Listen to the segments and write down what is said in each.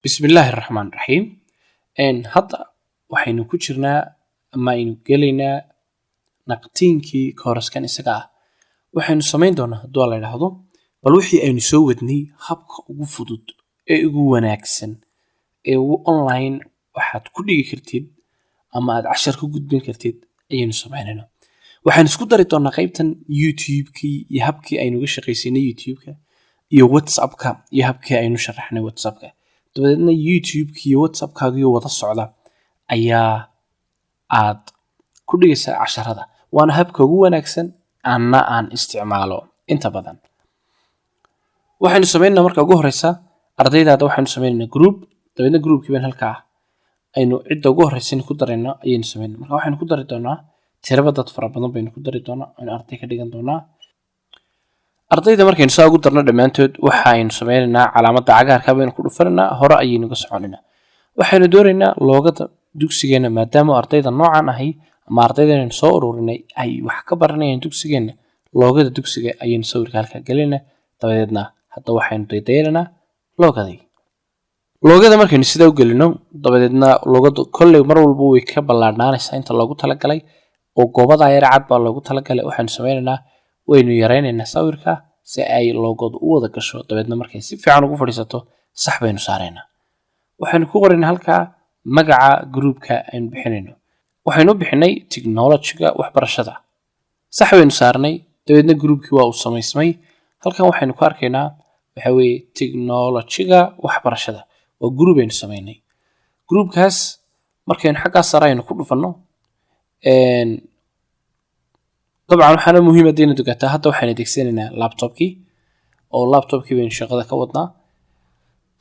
Bismillaahi Raxmaani Raxiim. Hadda waxaynu ku jirnaa ama aynu gelaynaa naqtiinkii kooraskan isaga ah. Waxaynu samayn doonaa hadduu la yidhaahdo bal wixii aynu soo wadnay habka ugu fudud ee ugu wanaagsan ee online waxaad ku dhigi kartid ama aad cashar ku gudbin kartid ayaynu samaynayna. Waxaan isku dari doonaa qaybtan YouTube-kii iyo habkii aynu uga shaqaysanay YouTube-ka iyo WhatsApp-ka iyo habkii aynu sharaxnay WhatsApp-ka. dabadeedna YouTube-ki iyo WhatsApp-kaaga wada socda ayaa aad ku dhigaysaa casharada. Waana habka ugu wanaagsan aan isticmaalo inta badan. Waxaynu samaynaa marka ugu horeysa ardaydaada waxaynu samaynaa group, dabadeedna groupkii baan halkaa aynu cidda ugu horeysa ku darayna ayaynu samaynaa. Marka waxaynu ku dari doonaa tiraba dad fara badan baynu ku dari doonaa aynu arday ka dhigan doonaa. ardayda markaynu saa ugu darno dhammaantood waxaynu sameynaynaa calaamadda cagaarka baynu ku dhufanaa hore ayaynu ga soconaynaa. Waxaynu doonaynaa loogada dugsigeena maadaama ardayda noocan ahay ama ardaydeena soo ururinay ay wax ka baranayaan dugsigeena loogada dugsiga ayaynu sawirka halka galinaynaa. dabadeedna hadda waxaynu daydaynaa loogada markaynu sida u galino dabadeedna loogada kolley mar walba way ka ballaadnaanaysaa inta loogu talagalay oo goobada yar cad baa loogu talagalay. waxaynu sameynaynaa waynu yareynaynaa sawirka si ay loogadu u wada gasho. dabadeedna markay si fiican ugu fadhiisato sax baynu saaraynaa. waxaynu ku qoraynaa halka magaca groupka aynu bixinayno. waxaynu bixinay technology-ga waxbarashada. sax baynu saarnay. dabadeedna groupkii waa uu samaysmay. halkan waxaynu ku arkaynaa waxa weeye technology-ga waxbarashada. waa group aynu samaynay. groupkaas markaynu xagga sare aynu ku dhufano طبعا waxaana muhiim ah inay dugataa. hadda waxaan adeegsanaynaa laptopkii oo laptopkii baynu shaqada ka wadnaa.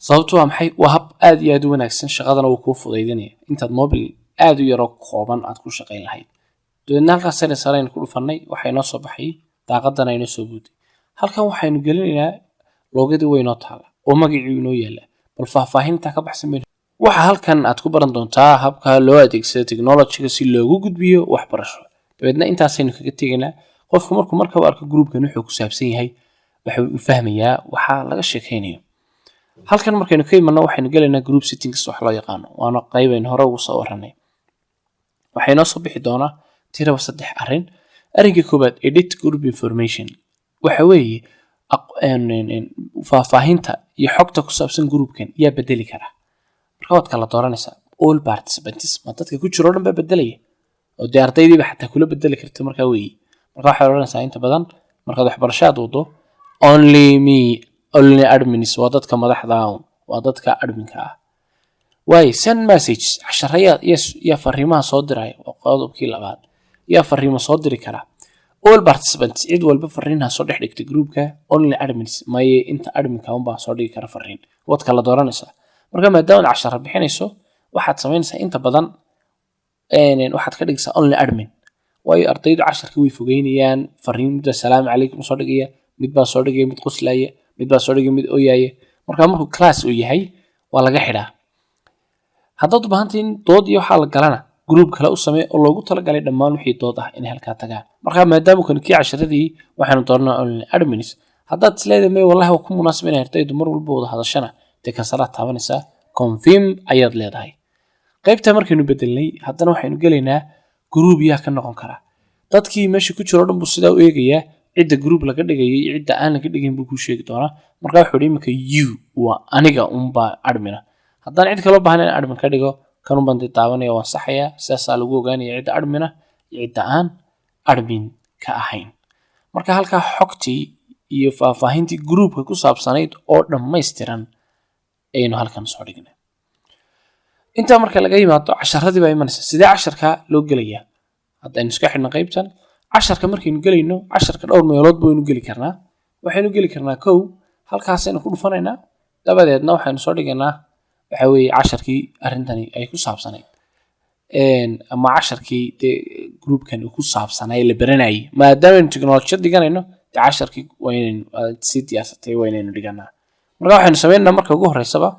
sababtu waa maxay? waa hab aad iyo aad u wanaagsan, shaqadana uu kuu fududeynaya intaad mobile aad u yar oo kooban aad ku shaqayn lahayd. dabeedna halkaas sare aynu ku dhufanay waxay noo soo baxay daaqadana inoo soo buuday. halkan waxaynu gelinaynaa loogadii way noo taala oo magacii inoo yaala. bal faahfaahinta ka baxsan waxa halkan aad ku baran doontaa habka loo adeegsado technology-ga si loogu gudbiyo waxbarasho. dabeedna intaasaynu kaga tegaynaa. qofku markuu arko groupkan wuxuu ku saabsan yahay waxa uu fahmayaa waxa laga sheekaynayo. halkan markaynu ka imanno waxaynu galaynaa group settings wax loo yaqaano. waana qayb aynu hore ugu soo waranay. waxay noo soo bixi doonaa tiraba 3 arrin. arrinka koobaad edit group information. waxa weeye faahfaahinta iyo xogta ku saabsan groupkan yaa bedeli kara. marka waad kala dooranaysaa all participants ma dadka ku jiro dhan baa bedelaya oo dee ardaydiiba xataa kula bedeli karta markaa weeye. marka waxay odhanaysaa inta badan markaad waxbarashaad wado only admins waa dadka madaxda waa dadka adminka ah. waaye send message casharaya yaa fariimaha soo diray waa qodobkii labaad. yaa fariimo soo diri kara all participants cid walba fariinaha soo dhex dhigtay groupka. only admins maye inta adminka unbaa soo dhigi kara fariin. waad kala dooranaysaa. marka maadaama aad cashar bixinayso waxaad samaynaysaa inta badan waxaad ka dhigaysaa only admin. waayo ardaydu casharka way fogeynayaan. fariinta salaamu calaykum soo dhigaya, mid baa soo dhigaya mid qoslaya, mid baa soo dhigaya mid ooyaya. marka markuu class uu yahay waa laga xidhaa. haddaad u baahantahay in dood iyo waxaa la galana group kale u samee oo loogu talagalay dhammaan wixii dood ah inay halkaa tagaan. marka maadaama kan kii casharadii waxaanu dooranaa only admins. haddaad isleedahay may wallahi waa ku munaasib inay ardaydu mar walba wada hadashana dee kansalaad taabanaysaa confirm ayaad leedahay. qaybta markaynu bedelnay haddana waxaynu gelaynaa group yaa ka noqon kara. dadkii meesha ku jiro dhan buu sidaa u eegayaa. cidda group laga dhigayo iyo cidda aan laga dhigayn buu kuu sheegi doonaa. marka wuxuu iminka you waa aniga unbaa admina. haddaan cid kaloo baahan in admin ka dhigo kanun baan daawanaya waan saxayaa. sidaasaa lagu ogaanaya cidda admina iyo cidda aan admin ka ahayn. marka halkaa xogtii iyo faahfaahintii groupka ku saabsanayd oo dhammaystiran ayaynu halkan soo dhignay. intaa marka laga yimaado casharadii baa imanaysa. sidee casharka loo gelayaa? haddaynu iska xidhno qaybtan casharka markaynu gelayno casharka dhowr meelood baynu geli karnaa. waxaynu geli karnaa kow halkaasaynu ku dhufanaynaa. dabadeedna waxaynu soo dhigaynaa waxa weeye casharkii arrintani ay ku saabsanayd ama casharkii dee groupkan ku saabsanay la baranayay. maadaama technology dhiganayno dee casharkii waa inaynu si diyaarsatay waa inaynu dhiganaa. marka waxaynu sameynaa marka ugu horeysaba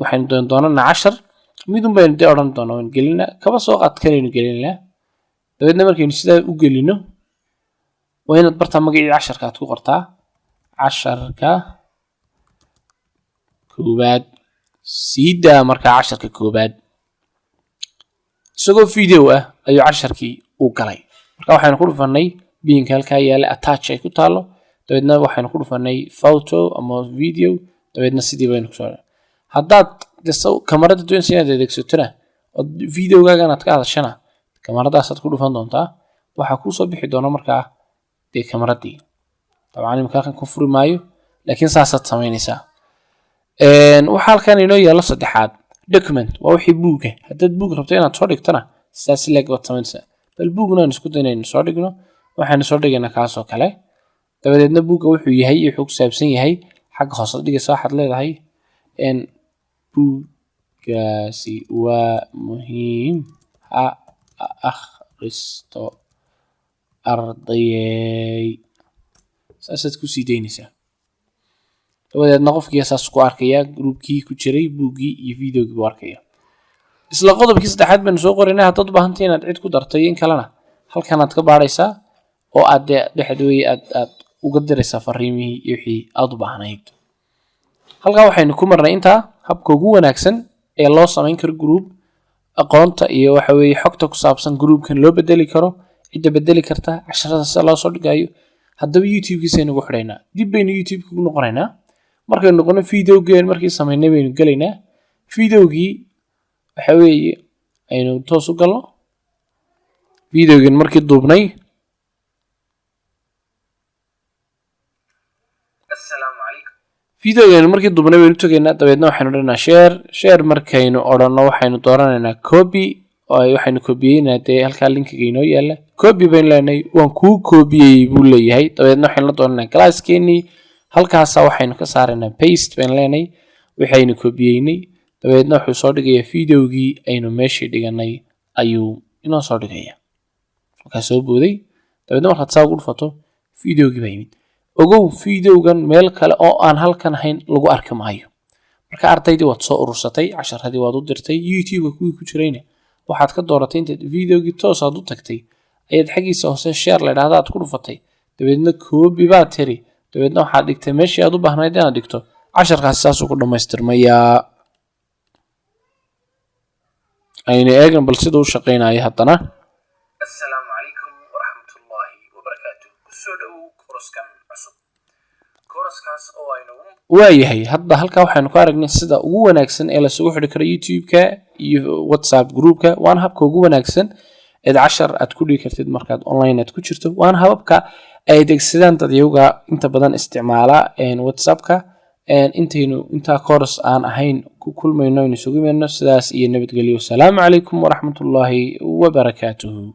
waxaynu doonanaa cashar midun baynu dee odhan doonaa waan gelinaa kaba soo qaad kanaynu gelinaa. dabeedna markaynu sidaa u gelino waa inaad bartaa magacii casharka aad ku qortaa. casharka koowaad siida markaa casharka koobaad isagoo video ah ayuu casharkii u galay marka waxaanu ku dhufanay binka halkaa yaala attach ay ku taalo dabeedna waxaanu ku dhufanay photo ama video dabeedna sidii baynu kusoo haddaad kamarada doonaysa inaad adeegsatona oo videogaaga aad ka hadashana kamaradaas ku dhufan doontaa waxaa kuu soo bixi doona markaa dee kamaradii dabcan imika halkan ku furi maayo laakiin saasaad samaynaysaa waxaa halkan inoo yaalo saddexaad document waa wixii buuga haddaad buug rabto inaad soo dhigtona sidaas leg baad samaynaysaa bal buugna aan isku dayna inaynu soo dhigno waxaanu soo dhigaynaa kaasoo kale dabadeedna buugga wuxuu yahay wuxuu ku saabsan yahay xagga hoose dhigaysa waxaad leedahay buuggaasi waa muhiim ha akhristo ardayey saasaad kusii daynaysaa dabadeedna qofkii saas ku arkaya groupkii ku jiray buuggii iyo videogii buu arkaya isla qodobkii saddexaad baynu soo qoraynaa haddaad u baahantahay inaad cid ku dartay in kalena halkanaad ka baaraysaa oo aad dhexdooyi aad uga diraysaa fariimihii iyo wixii aad u baahnayd halkaa waxaynu ku marnay intaa habka ugu wanaagsan ee loo samayn karo group aqoonta iyo waxa weeye xogta ku saabsan groupkan loo bedeli karo cidda bedeli karta casharada sida loo soo dhigayo haddaba youtube-kiisaynu ugu xidhaynaa dib baynu youtube-ka ugu noqonaynaa markaynu noqono videogeen markii samaynay baynu gelaynaa videogii waxa weeye aynu toos u galno videogeen markii duubnay videogeen markii duubnay baynu tagaynaa dabeedna waxaynu odhanaa share markaynu odhanno waxaynu dooranaynaa copy oo waxaynu kobiyeynaa dee halkaa linkiga inoo yaala copy baynu leenahay waan kuu koobiyey buu leeyahay dabeedna waxaynu la doonanaa glasskeenii halkaasa waxaynu ka saaraynaa paste baynu leenahay waxaynu kobiyeynay dabeedna wuxuu soo dhigayaa videogii aynu meeshii dhiganay ayuu inoo soo dhigaya markaa soo booday dabeedna markaad saa ugu dhufato videogii baa yimid ogow videogan meel kale oo aan halkan ahayn lagu arki maayo marka ardaydii waad soo urursatay casharadii waad u dirtay youtube-ka kuwii ku jirayna waxaad ka dooratay intaad videogii toos aad u tagtay ayaad xaggiisa hoose share la idhaahda aad ku dhufatay dabeedna copy baad tiri dabeedna waxaad dhigtay meeshii aad u baahnayd inaad dhigto casharkaasi saasuu ku dhammaystirmayaa aynu eegna bal siduu u shaqaynayo haddana assalaamu calaykum waraxmatullaahi wabarakaatu kusoo dhowow kooraskan cusub kooraskaas oo aynu waayahay hadda halkaa waxaynu ka aragnay sida ugu wanaagsan ee lasugu xidhi karo youtube-ka iyo whatsapp groupka waana habka ugu wanaagsan eed cashar aad ku dhigi kartid markaad online aad ku jirto waana hababka ay adeegsadaan dad iyaga inta badan isticmaala whatsappka intaynu intaa course aan ahayn ku kulmayno isugu imaano sidaas iyo nabadgelyo. Assalaamu calaykum waraxmatullaahi wabarakaatuhu.